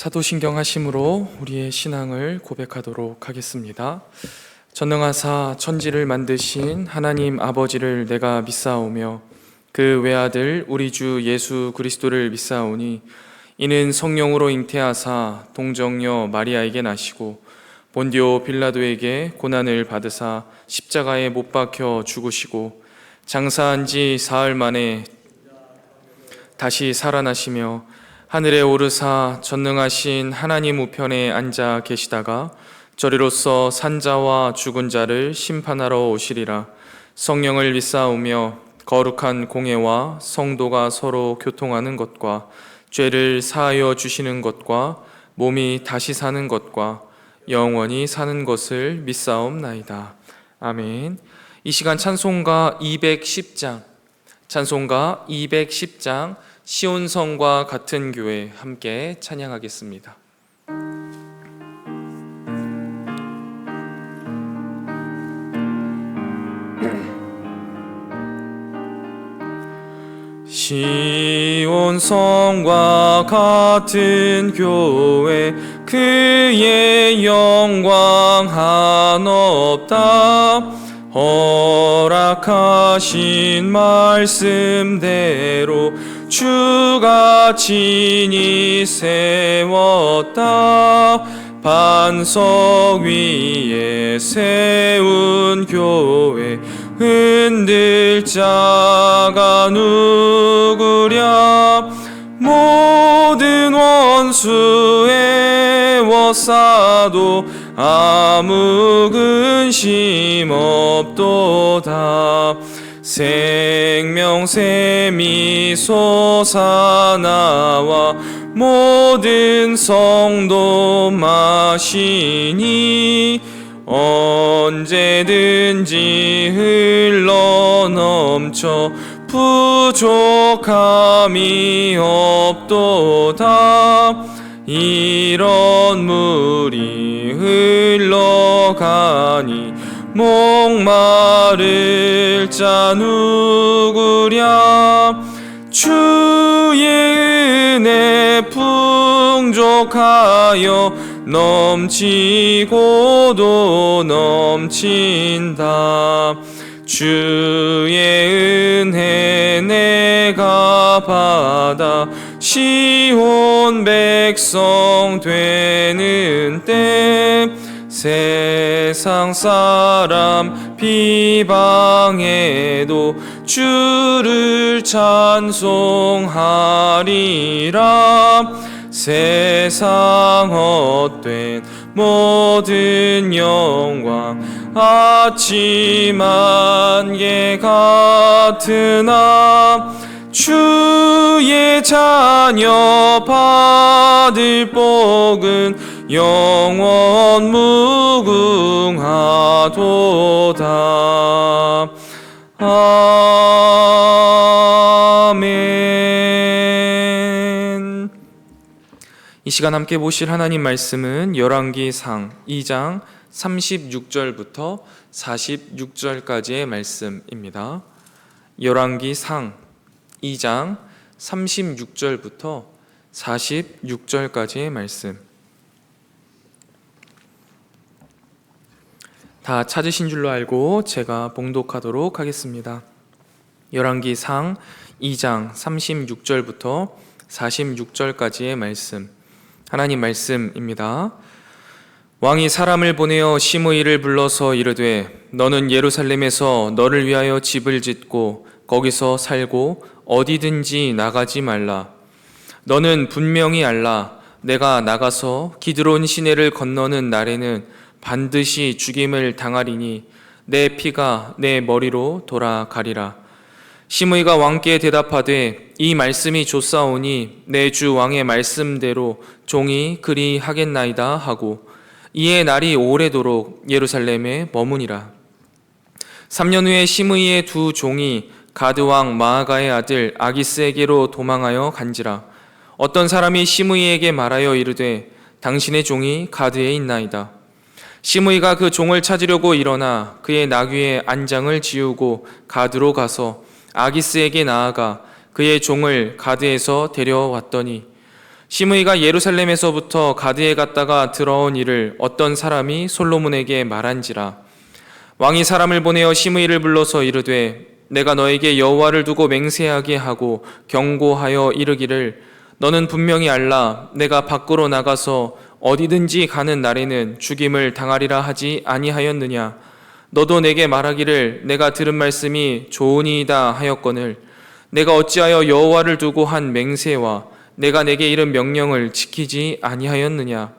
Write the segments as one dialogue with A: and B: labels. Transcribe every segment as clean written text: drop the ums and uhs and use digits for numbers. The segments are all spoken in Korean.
A: 사도신경 하심으로 우리의 신앙을 고백하도록 하겠습니다. 전능하사 천지를 만드신 하나님 아버지를 내가 믿사오며 그 외아들 우리 주 예수 그리스도를 믿사오니 이는 성령으로 잉태하사 동정녀 마리아에게 나시고 본디오 빌라도에게 고난을 받으사 십자가에 못 박혀 죽으시고 장사한 지 사흘 만에 다시 살아나시며 하늘에 오르사 전능하신 하나님 우편에 앉아 계시다가 저리로서 산자와 죽은 자를 심판하러 오시리라. 성령을 믿사오며 거룩한 공예와 성도가 서로 교통하는 것과 죄를 사하여 주시는 것과 몸이 다시 사는 것과 영원히 사는 것을 믿사옵나이다. 아멘. 이 시간 찬송가 210장, 찬송가 210장 시온성과 같은 교회 함께 찬양하겠습니다. 시온성과 같은 교회 그의 영광 한없다. 허락하신 말씀대로 주가 친히 세웠다. 반석 위에 세운 교회 흔들 자가 누구랴. 모든 원수 애워싸도 아무 근심 없도다. 생명샘이 솟아나와 모든 성도 마시니 언제든지 흘러넘쳐 부족함이 없도다. 이런 물이 흘러가니 목마를 자 누구랴. 주의 은혜 풍족하여 넘치고도 넘친다. 주의 은혜 내가 받아 시온 백성 되는 때 세상 사람 비방해도 주를 찬송하리라. 세상 헛된 모든 영광 아침 안개 같으나 주의 자녀 받을 복은 영원 무궁하도다. 아멘. 이 시간 함께 보실 하나님 말씀은 열왕기상 2장 36절부터 46절까지의 말씀입니다. 열왕기상 2장 36절부터 46절까지의 말씀. 다 찾으신 줄로 알고 제가 봉독하도록 하겠습니다. 열왕기상 2장 36절부터 46절까지의 말씀. 하나님 말씀입니다. 왕이 사람을 보내어 시므이를 불러서 이르되 너는 예루살렘에서 너를 위하여 집을 짓고 거기서 살고 어디든지 나가지 말라. 너는 분명히 알라. 내가 나가서 기드론 시내를 건너는 날에는 반드시 죽임을 당하리니 내 피가 내 머리로 돌아가리라. 시므이가 왕께 대답하되 이 말씀이 좋사오니 내 주 왕의 말씀대로 종이 그리 하겠나이다 하고 이에 날이 오래도록 예루살렘에 머무니라. 3년 후에 시므이의 두 종이 가드 왕 마아가의 아들 아기스에게로 도망하여 간지라. 어떤 사람이 시므이에게 말하여 이르되 당신의 종이 가드에 있나이다. 시므이가 그 종을 찾으려고 일어나 그의 나귀의 안장을 지우고 가드로 가서 아기스에게 나아가 그의 종을 가드에서 데려왔더니 시므이가 예루살렘에서부터 가드에 갔다가 들어온 일을 어떤 사람이 솔로몬에게 말한지라. 왕이 사람을 보내어 시므이를 불러서 이르되 내가 너에게 여호와를 두고 맹세하게 하고 경고하여 이르기를 너는 분명히 알라. 내가 밖으로 나가서 어디든지 가는 날에는 죽임을 당하리라 하지 아니하였느냐. 너도 내게 말하기를 내가 들은 말씀이 좋으니이다 하였거늘 내가 어찌하여 여호와를 두고 한 맹세와 내가 내게 이른 명령을 지키지 아니하였느냐.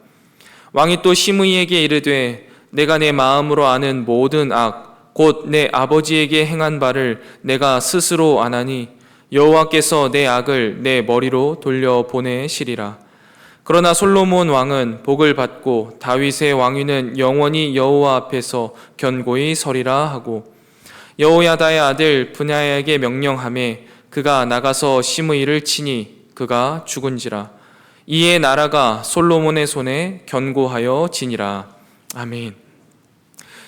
A: 왕이 또 시므이에게 이르되 내가 내 마음으로 아는 모든 악 곧 내 아버지에게 행한 바를 내가 스스로 아나니 여호와께서 내 악을 내 머리로 돌려보내시리라. 그러나 솔로몬 왕은 복을 받고 다윗의 왕위는 영원히 여호와 앞에서 견고히 서리라 하고 여호야다의 아들 브냐야에게 명령하매 그가 나가서 시므이를 치니 그가 죽은지라. 이에 나라가 솔로몬의 손에 견고하여 지니라. 아멘.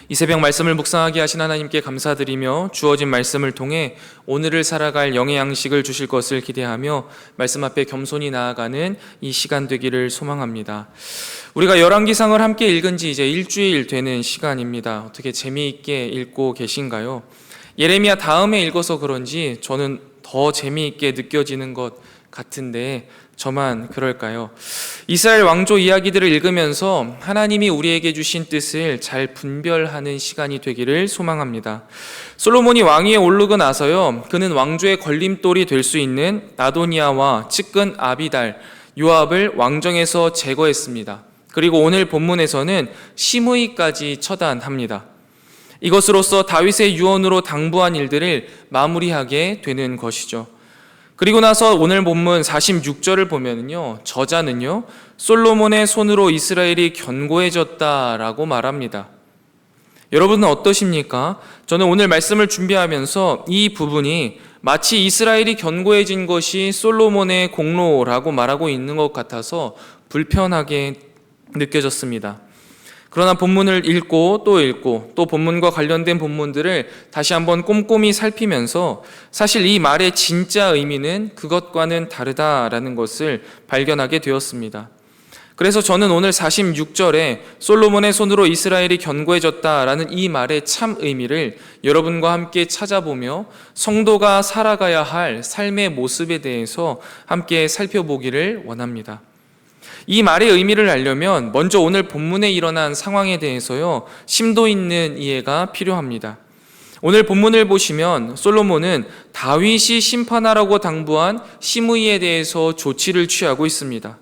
A: 이 새벽 말씀을 묵상하게 하신 하나님께 감사드리며 주어진 말씀을 통해 오늘을 살아갈 영의 양식을 주실 것을 기대하며 말씀 앞에 겸손히 나아가는 이 시간 되기를 소망합니다. 우리가 열왕기상을 함께 읽은 지 이제 일주일 되는 시간입니다. 어떻게 재미있게 읽고 계신가요? 예레미야 다음에 읽어서 그런지 저는 더 재미있게 느껴지는 것 같은데 저만 그럴까요? 이스라엘 왕조 이야기들을 읽으면서 하나님이 우리에게 주신 뜻을 잘 분별하는 시간이 되기를 소망합니다. 솔로몬이 왕위에 오르고 나서요, 그는 왕조의 걸림돌이 될 수 있는 아도니아와 측근 아비달, 요압을 왕정에서 제거했습니다. 그리고 오늘 본문에서는 시므이까지 처단합니다. 이것으로써 다윗의 유언으로 당부한 일들을 마무리하게 되는 것이죠. 그리고 나서 오늘 본문 46절을 보면요, 저자는요, 솔로몬의 손으로 이스라엘이 견고해졌다라고 말합니다. 여러분은 어떠십니까? 저는 오늘 말씀을 준비하면서 이 부분이 마치 이스라엘이 견고해진 것이 솔로몬의 공로라고 말하고 있는 것 같아서 불편하게 느껴졌습니다. 그러나 본문을 읽고 또 본문과 관련된 본문들을 다시 한번 꼼꼼히 살피면서 사실 이 말의 진짜 의미는 그것과는 다르다라는 것을 발견하게 되었습니다. 그래서 저는 오늘 46절에 솔로몬의 손으로 이스라엘이 견고해졌다라는 이 말의 참 의미를 여러분과 함께 찾아보며 성도가 살아가야 할 삶의 모습에 대해서 함께 살펴보기를 원합니다. 이 말의 의미를 알려면 먼저 오늘 본문에 일어난 상황에 대해서요, 심도 있는 이해가 필요합니다. 오늘 본문을 보시면 솔로몬은 다윗이 심판하라고 당부한 시므이에 대해서 조치를 취하고 있습니다.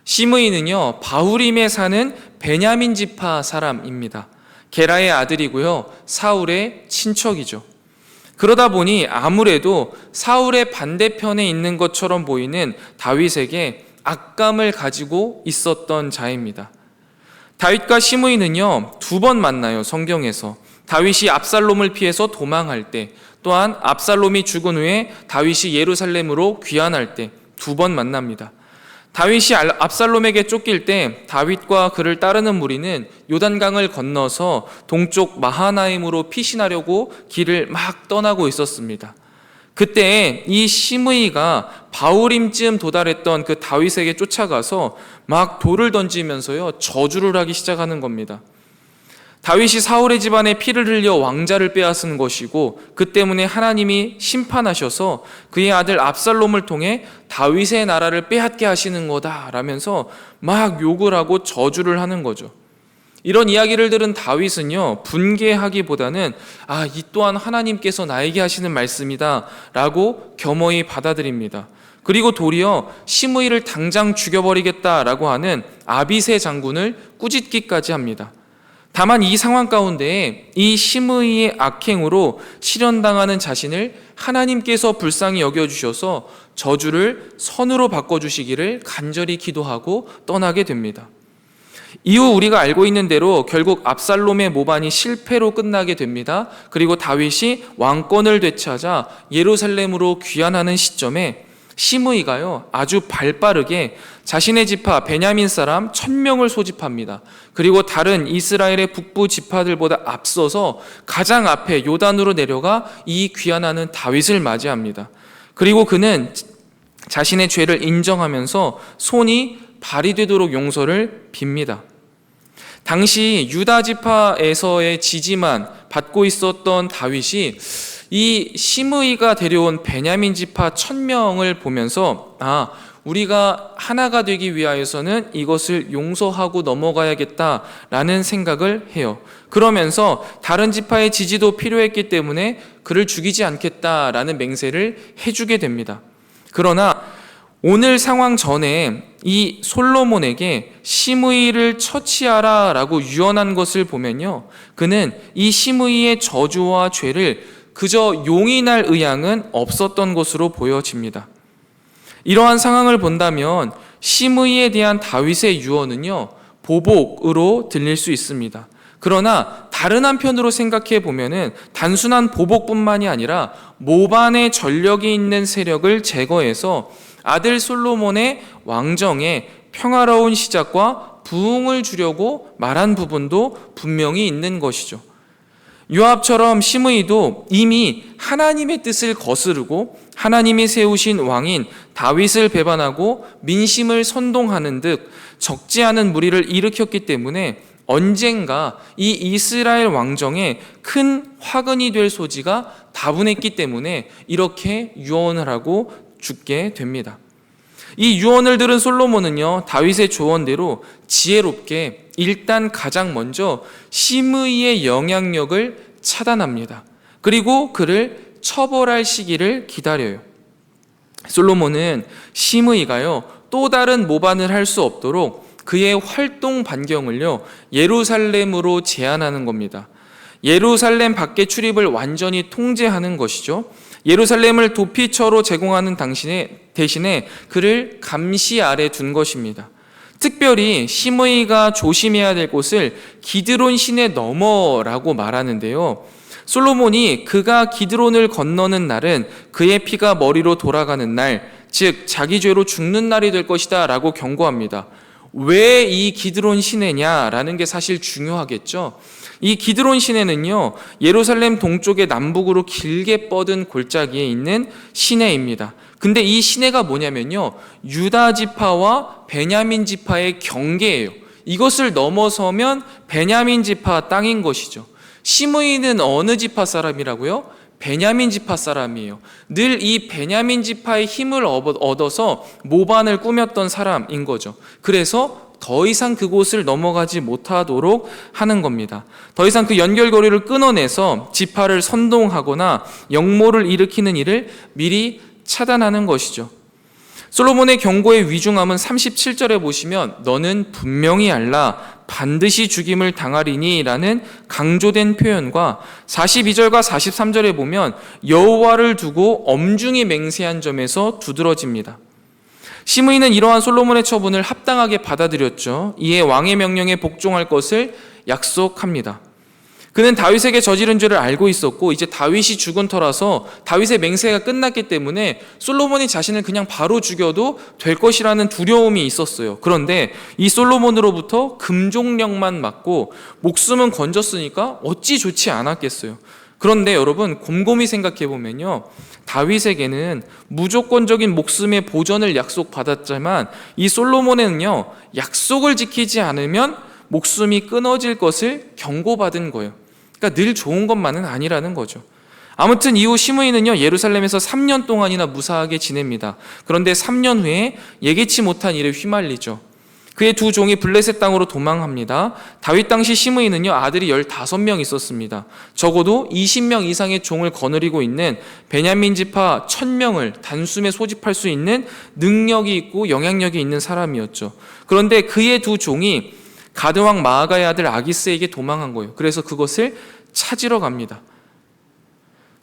A: 시므이는요, 바후림에 사는 베냐민 지파 사람입니다. 게라의 아들이고요, 사울의 친척이죠. 그러다 보니 아무래도 사울의 반대편에 있는 것처럼 보이는 다윗에게 악감을 가지고 있었던 자입니다. 다윗과 시므이는요, 2번 만나요, 성경에서. 다윗이 압살롬을 피해서 도망할 때, 또한 압살롬이 죽은 후에 다윗이 예루살렘으로 귀환할 때 2번 만납니다. 다윗이 압살롬에게 쫓길 때 다윗과 그를 따르는 무리는 요단강을 건너서 동쪽 마하나임으로 피신하려고 길을 막 떠나고 있었습니다. 그때 이 시므이가 바후림쯤 도달했던 그 다윗에게 쫓아가서 막 돌을 던지면서요, 저주를 하기 시작하는 겁니다. 다윗이 사울의 집안에 피를 흘려 왕자를 빼앗은 것이고 그 때문에 하나님이 심판하셔서 그의 아들 압살롬을 통해 다윗의 나라를 빼앗게 하시는 거다라면서 막 욕을 하고 저주를 하는 거죠. 이런 이야기를 들은 다윗은요, 분개하기보다는 이 또한 하나님께서 나에게 하시는 말씀이다 라고 겸허히 받아들입니다. 그리고 도리어 시므이를 당장 죽여버리겠다라고 하는 아비새 장군을 꾸짖기까지 합니다. 다만 이 상황 가운데 이 시므이의 악행으로 실현당하는 자신을 하나님께서 불쌍히 여겨주셔서 저주를 선으로 바꿔주시기를 간절히 기도하고 떠나게 됩니다. 이후 우리가 알고 있는 대로 결국 압살롬의 모반이 실패로 끝나게 됩니다. 그리고 다윗이 왕권을 되찾아 예루살렘으로 귀환하는 시점에 시므이가요, 아주 발빠르게 자신의 지파 베냐민 사람 1000명을 소집합니다. 그리고 다른 이스라엘의 북부 지파들보다 앞서서 가장 앞에 요단으로 내려가 이 귀환하는 다윗을 맞이합니다. 그리고 그는 자신의 죄를 인정하면서 손이 발이 되도록 용서를 빕니다. 당시 유다 지파에서의 지지만 받고 있었던 다윗이 이 시므이가 데려온 베냐민 지파 1000명을 보면서 우리가 하나가 되기 위하여서는 이것을 용서하고 넘어가야겠다라는 생각을 해요. 그러면서 다른 지파의 지지도 필요했기 때문에 그를 죽이지 않겠다라는 맹세를 해주게 됩니다. 그러나 오늘 상황 전에 이 솔로몬에게 시므이를 처치하라 라고 유언한 것을 보면요, 그는 이 시므이의 저주와 죄를 그저 용인할 의향은 없었던 것으로 보여집니다. 이러한 상황을 본다면 시므이에 대한 다윗의 유언은요, 보복으로 들릴 수 있습니다. 그러나 다른 한편으로 생각해 보면은 단순한 보복뿐만이 아니라 모반의 전력이 있는 세력을 제거해서 아들 솔로몬의 왕정에 평화로운 시작과 부흥을 주려고 말한 부분도 분명히 있는 것이죠. 요압처럼 시므이도 이미 하나님의 뜻을 거스르고 하나님이 세우신 왕인 다윗을 배반하고 민심을 선동하는 듯 적지 않은 무리를 일으켰기 때문에 언젠가 이 이스라엘 왕정에 큰 화근이 될 소지가 다분했기 때문에 이렇게 유언을 하고 죽게 됩니다. 이 유언을 들은 솔로몬은요, 다윗의 조언대로 지혜롭게 일단 가장 먼저 시므이의 영향력을 차단합니다. 그리고 그를 처벌할 시기를 기다려요. 솔로몬은 시므이가요, 또 다른 모반을 할 수 없도록 그의 활동 반경을요, 예루살렘으로 제한하는 겁니다. 예루살렘 밖의 출입을 완전히 통제하는 것이죠. 예루살렘을 도피처로 제공하는 대신에 그를 감시 아래 둔 것입니다. 특별히 시므이가 조심해야 될 곳을 기드론 시내 너머라고 말하는데요, 솔로몬이 그가 기드론을 건너는 날은 그의 피가 머리로 돌아가는 날, 즉 자기 죄로 죽는 날이 될 것이다 라고 경고합니다. 왜 이 기드론 시내냐라는 게 사실 중요하겠죠. 이 기드론 시내는요, 예루살렘 동쪽의 남북으로 길게 뻗은 골짜기에 있는 시내입니다. 근데 이 시내가 뭐냐면요, 유다 지파와 베냐민 지파의 경계예요. 이것을 넘어서면 베냐민 지파 땅인 것이죠. 시므이는 어느 지파 사람이라고요? 베냐민 지파 사람이에요. 늘 이 베냐민 지파의 힘을 얻어서 모반을 꾸몄던 사람인 거죠. 그래서 더 이상 그곳을 넘어가지 못하도록 하는 겁니다. 더 이상 그 연결고리를 끊어내서 지파를 선동하거나 역모를 일으키는 일을 미리 차단하는 것이죠. 솔로몬의 경고의 위중함은 37절에 보시면 너는 분명히 알라 반드시 죽임을 당하리니 라는 강조된 표현과 42절과 43절에 보면 여호와를 두고 엄중히 맹세한 점에서 두드러집니다. 시므이는 이러한 솔로몬의 처분을 합당하게 받아들였죠. 이에 왕의 명령에 복종할 것을 약속합니다. 그는 다윗에게 저지른 죄를 알고 있었고 이제 다윗이 죽은 터라서 다윗의 맹세가 끝났기 때문에 솔로몬이 자신을 그냥 바로 죽여도 될 것이라는 두려움이 있었어요. 그런데 이 솔로몬으로부터 금종령만 맞고 목숨은 건졌으니까 어찌 좋지 않았겠어요. 그런데 여러분 곰곰이 생각해 보면요, 다윗에게는 무조건적인 목숨의 보전을 약속받았지만 이 솔로몬에는요, 약속을 지키지 않으면 목숨이 끊어질 것을 경고받은 거예요. 그러니까 늘 좋은 것만은 아니라는 거죠. 아무튼 이후 시므이는요, 예루살렘에서 3년 동안이나 무사하게 지냅니다. 그런데 3년 후에 예기치 못한 일에 휘말리죠. 그의 두 종이 블레셋 땅으로 도망합니다. 다윗 당시 시므이는요, 아들이 15명 있었습니다. 적어도 20명 이상의 종을 거느리고 있는 베냐민 지파 1000명을 단숨에 소집할 수 있는 능력이 있고 영향력이 있는 사람이었죠. 그런데 그의 두 종이 가드왕 마아가의 아들 아기스에게 도망한 거예요. 그래서 그것을 찾으러 갑니다.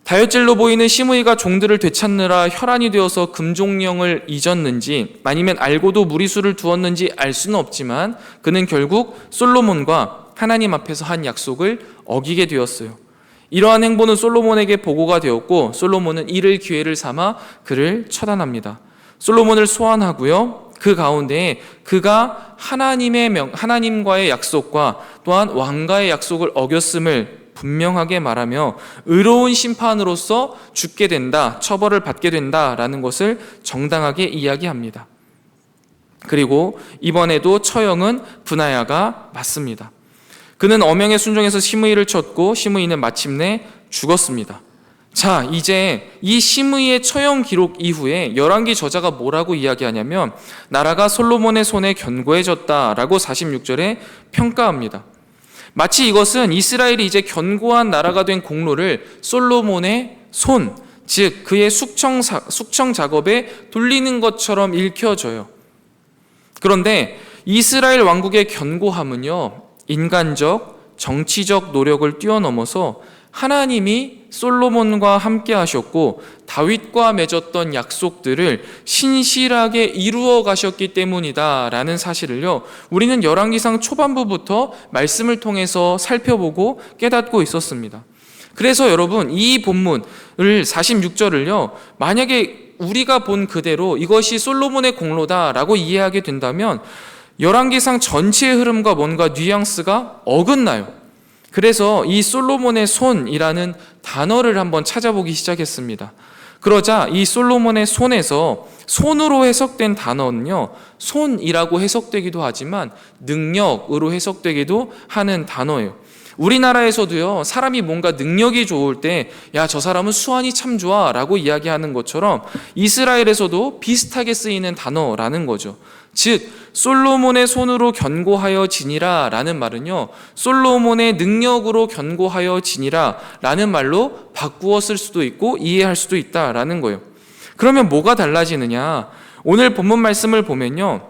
A: 다혈질로 보이는 시므이가 종들을 되찾느라 혈안이 되어서 금종령을 잊었는지 아니면 알고도 무리수를 두었는지 알 수는 없지만 그는 결국 솔로몬과 하나님 앞에서 한 약속을 어기게 되었어요. 이러한 행보는 솔로몬에게 보고가 되었고 솔로몬은 이를 기회를 삼아 그를 처단합니다. 솔로몬을 소환하고요, 그 가운데에 그가 하나님과의 약속과 또한 왕과의 약속을 어겼음을 분명하게 말하며 의로운 심판으로서 죽게 된다, 처벌을 받게 된다라는 것을 정당하게 이야기합니다. 그리고 이번에도 처형은 브나야가 맞습니다. 그는 엄형에 순종해서 시므이를 쳤고 시므이는 마침내 죽었습니다. 자, 이제 이 시므이의 처형 기록 이후에 열왕기 저자가 뭐라고 이야기하냐면 나라가 솔로몬의 손에 견고해졌다라고 46절에 평가합니다. 마치 이것은 이스라엘이 이제 견고한 나라가 된 공로를 솔로몬의 손, 즉 그의 숙청 작업에 돌리는 것처럼 읽혀져요. 그런데 이스라엘 왕국의 견고함은요, 인간적, 정치적 노력을 뛰어넘어서 하나님이 솔로몬과 함께 하셨고 다윗과 맺었던 약속들을 신실하게 이루어 가셨기 때문이다라는 사실을요, 우리는 열왕기상 초반부부터 말씀을 통해서 살펴보고 깨닫고 있었습니다. 그래서 여러분, 이 본문을 46절을요, 만약에 우리가 본 그대로 이것이 솔로몬의 공로다라고 이해하게 된다면 열왕기상 전체의 흐름과 뭔가 뉘앙스가 어긋나요. 그래서 이 솔로몬의 손이라는 단어를 한번 찾아보기 시작했습니다. 그러자 이 솔로몬의 손에서 손으로 해석된 단어는요, 손이라고 해석되기도 하지만 능력으로 해석되기도 하는 단어예요. 우리나라에서도요, 사람이 뭔가 능력이 좋을 때 야, 저 사람은 수완이 참 좋아 라고 이야기하는 것처럼 이스라엘에서도 비슷하게 쓰이는 단어라는 거죠. 즉 솔로몬의 손으로 견고하여 지니라 라는 말은요, 솔로몬의 능력으로 견고하여 지니라 라는 말로 바꾸어 쓸 수도 있고 이해할 수도 있다라는 거예요. 그러면 뭐가 달라지느냐? 오늘 본문 말씀을 보면요,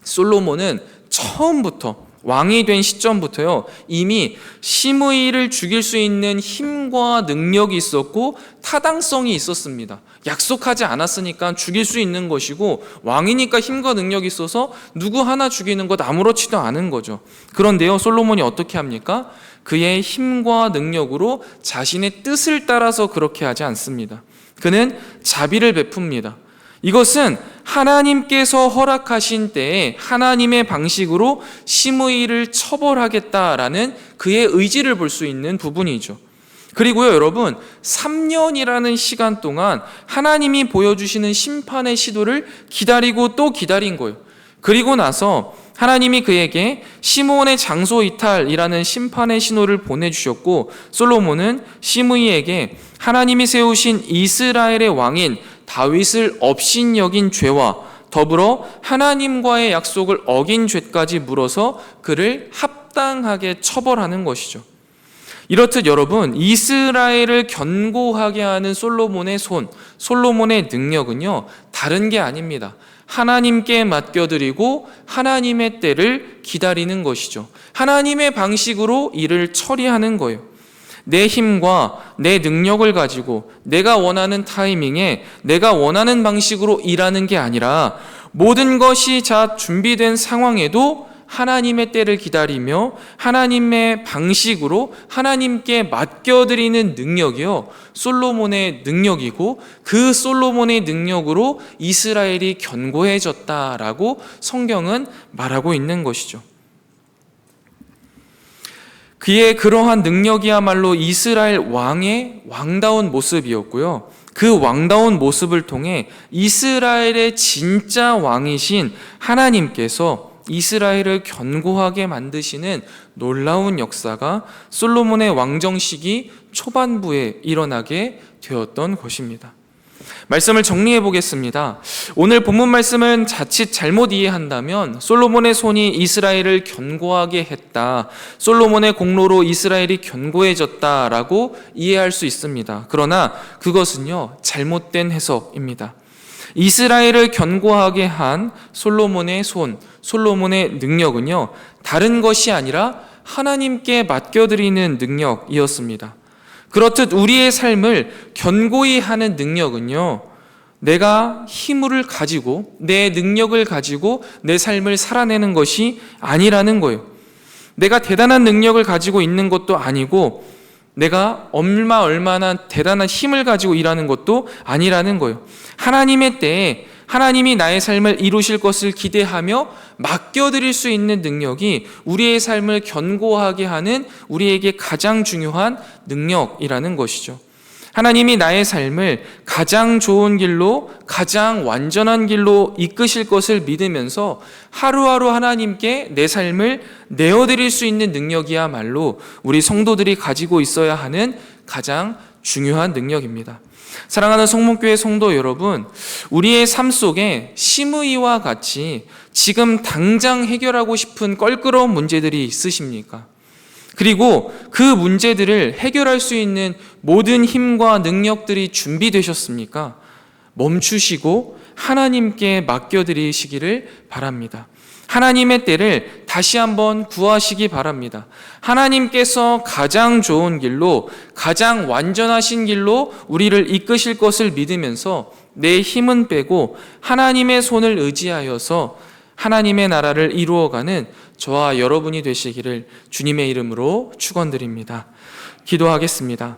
A: 솔로몬은 처음부터 왕이 된 시점부터요, 이미 시므이를 죽일 수 있는 힘과 능력이 있었고 타당성이 있었습니다. 약속하지 않았으니까 죽일 수 있는 것이고 왕이니까 힘과 능력이 있어서 누구 하나 죽이는 것 아무렇지도 않은 거죠. 그런데요, 솔로몬이 어떻게 합니까? 그의 힘과 능력으로 자신의 뜻을 따라서 그렇게 하지 않습니다. 그는 자비를 베풉니다. 이것은 하나님께서 허락하신 때에 하나님의 방식으로 시므이를 처벌하겠다라는 그의 의지를 볼 수 있는 부분이죠. 그리고요, 여러분, 3년이라는 시간 동안 하나님이 보여주시는 심판의 시도를 기다리고 또 기다린 거예요. 그리고 나서 하나님이 그에게 시므온의 장소 이탈이라는 심판의 신호를 보내주셨고 솔로몬은 시므이에게 하나님이 세우신 이스라엘의 왕인 다윗을 업신여긴 죄와 더불어 하나님과의 약속을 어긴 죄까지 물어서 그를 합당하게 처벌하는 것이죠. 이렇듯 여러분, 이스라엘을 견고하게 하는 솔로몬의 손, 솔로몬의 능력은요, 다른 게 아닙니다. 하나님께 맡겨드리고 하나님의 때를 기다리는 것이죠. 하나님의 방식으로 일을 처리하는 거예요. 내 힘과 내 능력을 가지고 내가 원하는 타이밍에 내가 원하는 방식으로 일하는 게 아니라 모든 것이 다 준비된 상황에도 하나님의 때를 기다리며 하나님의 방식으로 하나님께 맡겨드리는 능력이요, 솔로몬의 능력이고 그 솔로몬의 능력으로 이스라엘이 견고해졌다라고 성경은 말하고 있는 것이죠. 그의 그러한 능력이야말로 이스라엘 왕의 왕다운 모습이었고요, 그 왕다운 모습을 통해 이스라엘의 진짜 왕이신 하나님께서 이스라엘을 견고하게 만드시는 놀라운 역사가 솔로몬의 왕정 시기 초반부에 일어나게 되었던 것입니다. 말씀을 정리해 보겠습니다. 오늘 본문 말씀은 자칫 잘못 이해한다면 솔로몬의 손이 이스라엘을 견고하게 했다, 솔로몬의 공로로 이스라엘이 견고해졌다라고 이해할 수 있습니다. 그러나 그것은요, 잘못된 해석입니다. 이스라엘을 견고하게 한 솔로몬의 손, 솔로몬의 능력은요, 다른 것이 아니라 하나님께 맡겨드리는 능력이었습니다. 그렇듯 우리의 삶을 견고히 하는 능력은요, 내가 힘을 가지고 내 능력을 가지고 내 삶을 살아내는 것이 아니라는 거예요. 내가 대단한 능력을 가지고 있는 것도 아니고 내가 얼마나 대단한 힘을 가지고 일하는 것도 아니라는 거예요. 하나님의 때에 하나님이 나의 삶을 이루실 것을 기대하며 맡겨드릴 수 있는 능력이 우리의 삶을 견고하게 하는 우리에게 가장 중요한 능력이라는 것이죠. 하나님이 나의 삶을 가장 좋은 길로, 가장 완전한 길로 이끄실 것을 믿으면서 하루하루 하나님께 내 삶을 내어드릴 수 있는 능력이야말로 우리 성도들이 가지고 있어야 하는 가장 중요한 능력입니다. 사랑하는 성문교회 성도 여러분, 우리의 삶 속에 심의와 같이 지금 당장 해결하고 싶은 껄끄러운 문제들이 있으십니까? 그리고 그 문제들을 해결할 수 있는 모든 힘과 능력들이 준비되셨습니까? 멈추시고 하나님께 맡겨드리시기를 바랍니다. 하나님의 때를 다시 한번 구하시기 바랍니다. 하나님께서 가장 좋은 길로, 가장 완전하신 길로 우리를 이끄실 것을 믿으면서 내 힘은 빼고 하나님의 손을 의지하여서 하나님의 나라를 이루어가는 저와 여러분이 되시기를 주님의 이름으로 축원드립니다. 기도하겠습니다.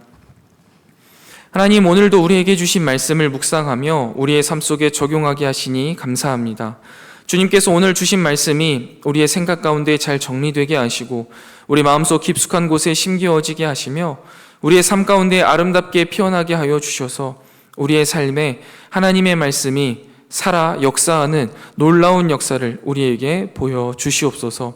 A: 하나님, 오늘도 우리에게 주신 말씀을 묵상하며 우리의 삶 속에 적용하게 하시니 감사합니다. 주님께서 오늘 주신 말씀이 우리의 생각 가운데 잘 정리되게 하시고 우리 마음속 깊숙한 곳에 심겨지게 하시며 우리의 삶 가운데 아름답게 피어나게 하여 주셔서 우리의 삶에 하나님의 말씀이 살아 역사하는 놀라운 역사를 우리에게 보여주시옵소서.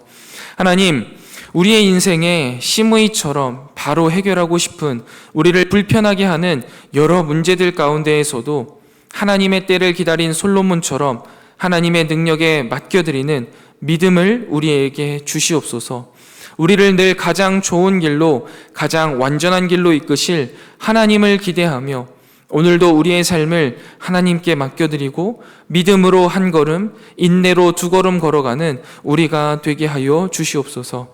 A: 하나님, 우리의 인생에 심의처럼 바로 해결하고 싶은 우리를 불편하게 하는 여러 문제들 가운데에서도 하나님의 때를 기다린 솔로몬처럼 하나님의 능력에 맡겨드리는 믿음을 우리에게 주시옵소서. 우리를 늘 가장 좋은 길로, 가장 완전한 길로 이끄실 하나님을 기대하며 오늘도 우리의 삶을 하나님께 맡겨드리고 믿음으로 한 걸음, 인내로 두 걸음 걸어가는 우리가 되게 하여 주시옵소서.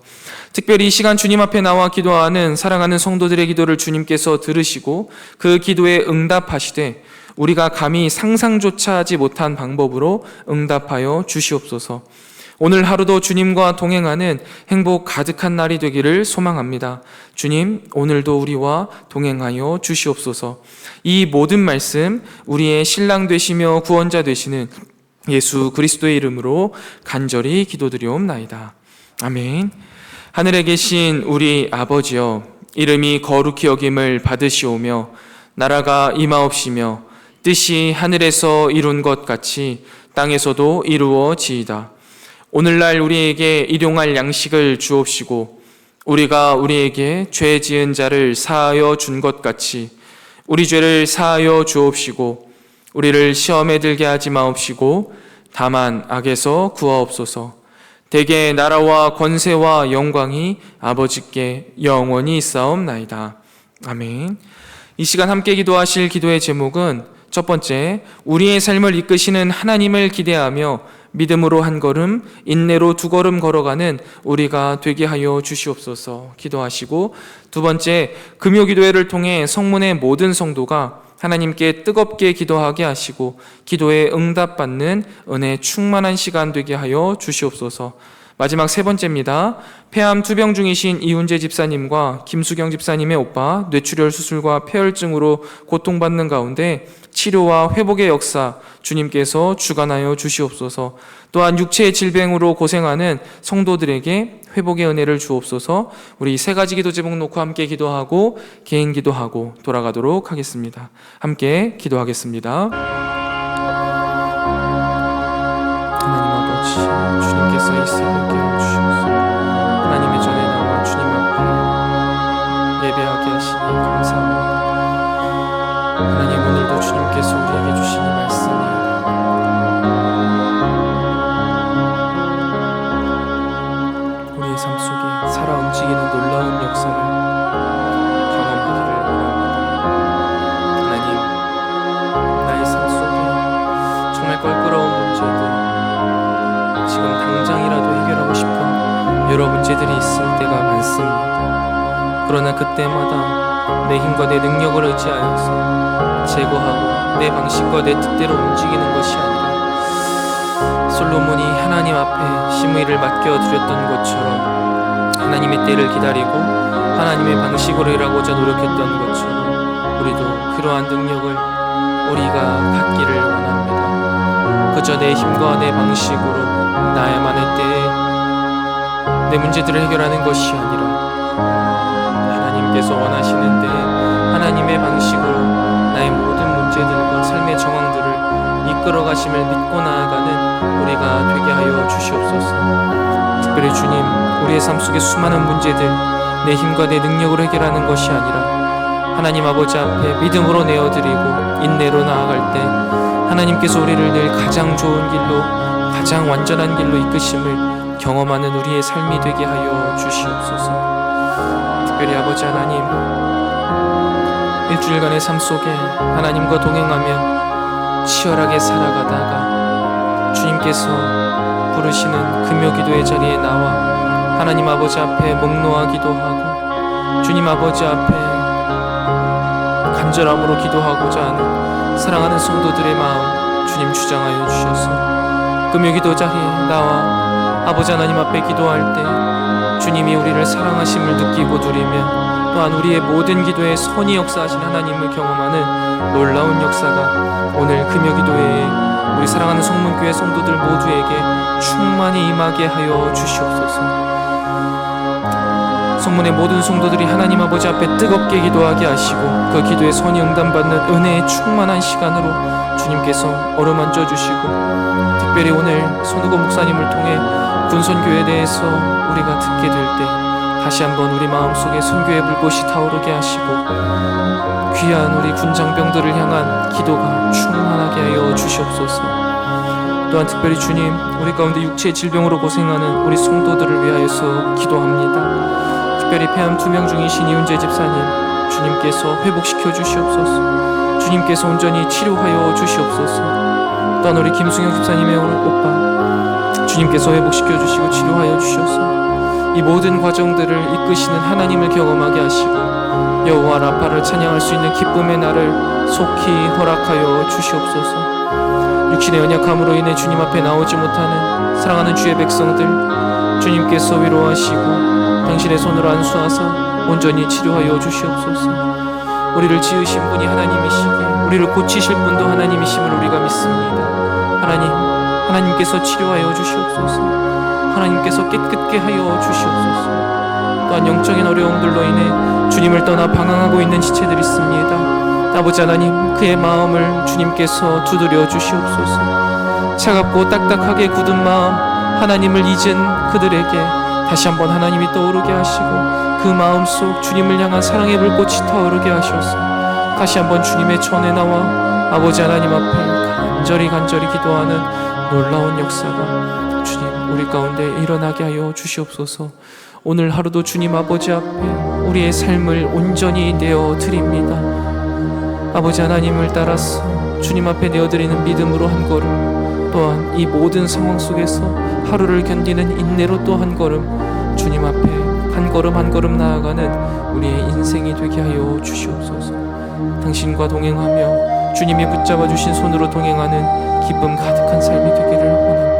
A: 특별히 이 시간 주님 앞에 나와 기도하는 사랑하는 성도들의 기도를 주님께서 들으시고 그 기도에 응답하시되 우리가 감히 상상조차 하지 못한 방법으로 응답하여 주시옵소서. 오늘 하루도 주님과 동행하는 행복 가득한 날이 되기를 소망합니다. 주님, 오늘도 우리와 동행하여 주시옵소서. 이 모든 말씀 우리의 신랑 되시며 구원자 되시는 예수 그리스도의 이름으로 간절히 기도드리옵나이다. 아멘. 하늘에 계신 우리 아버지여, 이름이 거룩히 여김을 받으시오며 나라가 임하옵시며 뜻이 하늘에서 이룬 것 같이 땅에서도 이루어지이다. 오늘날 우리에게 일용할 양식을 주옵시고 우리가 우리에게 죄 지은 자를 사하여 준 것 같이 우리 죄를 사하여 주옵시고 우리를 시험에 들게 하지 마옵시고 다만 악에서 구하옵소서. 대개 나라와 권세와 영광이 아버지께 영원히 있사옵나이다. 아멘. 이 시간 함께 기도하실 기도의 제목은 첫 번째, 우리의 삶을 이끄시는 하나님을 기대하며 믿음으로 한 걸음, 인내로 두 걸음 걸어가는 우리가 되게 하여 주시옵소서 기도하시고, 두 번째, 금요기도회를 통해 성문의 모든 성도가 하나님께 뜨겁게 기도하게 하시고 기도에 응답받는 은혜 충만한 시간 되게 하여 주시옵소서. 마지막 세 번째입니다. 폐암 투병 중이신 이훈재 집사님과 김수경 집사님의 오빠 뇌출혈 수술과 폐혈증으로 고통받는 가운데 치료와 회복의 역사 주님께서 주관하여 주시옵소서. 또한 육체의 질병으로 고생하는 성도들에게 회복의 은혜를 주옵소서. 우리 세 가지 기도 제목 놓고 함께 기도하고 개인 기도하고 돌아가도록 하겠습니다. 함께 기도하겠습니다. 하나님 아버지, 주님께서 이 새벽에 오주셔서 하나님의 전에 나와 주님 앞에 예배하게 하시니 감사합니다. 하나님, 오늘도 주님께서 우리에게 주신 이 말씀이 우리의 삶 속에 살아 움직이는 놀라운 역사를 경험하기를 원합니다. 하나님, 나의 삶 속에 정말 껄끄러운 문제들, 지금 당장이라도 해결하고 싶은 여러 문제들이 있을 때가 많습니다. 그러나 그때마다 내 힘과 내 능력을 의지하여서 제거하고 내 방식과 내 뜻대로 움직이는 것이 아니라 솔로몬이 하나님 앞에 심의를 맡겨드렸던 것처럼 하나님의 때를 기다리고 하나님의 방식으로 일하고자 노력했던 것처럼 우리도 그러한 능력을 우리가 갖기를 원합니다. 그저 내 힘과 내 방식으로 나야만의 때에 내 문제들을 해결하는 것이 아니라 하나님께서 원하시는 때에 하나님의 방식으로 나의 모든 문제들과 삶의 정황들을 이끌어 가심을 믿고 나아가는 우리가 되게 하여 주시옵소서. 특별히 주님, 우리의 삶 속에 수많은 문제들 내 힘과 내 능력으로 해결하는 것이 아니라 하나님 아버지 앞에 믿음으로 내어드리고 인내로 나아갈 때 하나님께서 우리를 늘 가장 좋은 길로, 가장 완전한 길로 이끄심을 경험하는 우리의 삶이 되게 하여 주시옵소서. 특별히 아버지 하나님, 일주일간의 삶 속에 하나님과 동행하며 치열하게 살아가다가 주님께서 부르시는 금요기도의 자리에 나와 하나님 아버지 앞에 목놓아기도 하고 주님 아버지 앞에 간절함으로 기도하고자 하는 사랑하는 성도들의 마음 주님 주장하여 주셔서 금요기도 자리에 나와 아버지 하나님 앞에 기도할 때 주님이 우리를 사랑하심을 느끼고 누리며 또한 우리의 모든 기도에 선히 역사하신 하나님을 경험하는 놀라운 역사가 오늘 금요기도회에 우리 사랑하는 성문교회 성도들 모두에게 충만히 임하게 하여 주시옵소서. 성문의 모든 성도들이 하나님 아버지 앞에 뜨겁게 기도하게 하시고 그 기도에 선히 응답받는 은혜의 충만한 시간으로 주님께서 어루만져 주시고 특별히 오늘 손우고 목사님을 통해 군선교회에 대해서 우리가 듣게 될 때 다시 한번 우리 마음속에 선교의 불꽃이 타오르게 하시고 귀한 우리 군장병들을 향한 기도가 충만하게 하여 주시옵소서. 또한 특별히 주님, 우리 가운데 육체의 질병으로 고생하는 우리 성도들을 위하여서 기도합니다. 특별히 폐암 2명 중이신 이훈재 집사님, 주님께서 회복시켜 주시옵소서. 주님께서 온전히 치료하여 주시옵소서. 또한 우리 김승영 집사님의 오빠, 주님께서 회복시켜 주시고 치료하여 주셔서 이 모든 과정들을 이끄시는 하나님을 경험하게 하시고 여호와 라파를 찬양할 수 있는 기쁨의 날을 속히 허락하여 주시옵소서. 육신의 연약함으로 인해 주님 앞에 나오지 못하는 사랑하는 주의 백성들 주님께서 위로하시고 당신의 손으로 안수하사 온전히 치료하여 주시옵소서. 우리를 지으신 분이 하나님이시기에 우리를 고치실 분도 하나님이심을 우리가 믿습니다. 하나님께서 치료하여 주시옵소서. 하나님께서 깨끗게 하여 주시옵소서. 또한 영적인 어려움들로 인해 주님을 떠나 방황하고 있는 지체들이 있습니다. 아버지 하나님, 그의 마음을 주님께서 두드려 주시옵소서. 차갑고 딱딱하게 굳은 마음, 하나님을 잊은 그들에게 다시 한번 하나님이 떠오르게 하시고 그 마음속 주님을 향한 사랑의 불꽃이 타오르게 하셔서 다시 한번 주님의 전에 나와 아버지 하나님 앞에 간절히 기도하는 놀라운 역사가 주님 우리 가운데 일어나게 하여 주시옵소서. 오늘 하루도 주님 아버지 앞에 우리의 삶을 온전히 내어드립니다. 아버지 하나님을 따라서 주님 앞에 내어드리는 믿음으로 한 걸음, 또한 이 모든 상황 속에서 하루를 견디는 인내로 또 한 걸음 주님 앞에 한 걸음 나아가는 우리의 인생이 되게 하여 주시옵소서. 당신과 동행하며 주님이 붙잡아 주신 손으로 동행하는 기쁨 가득한 삶이 되기를 원합니다.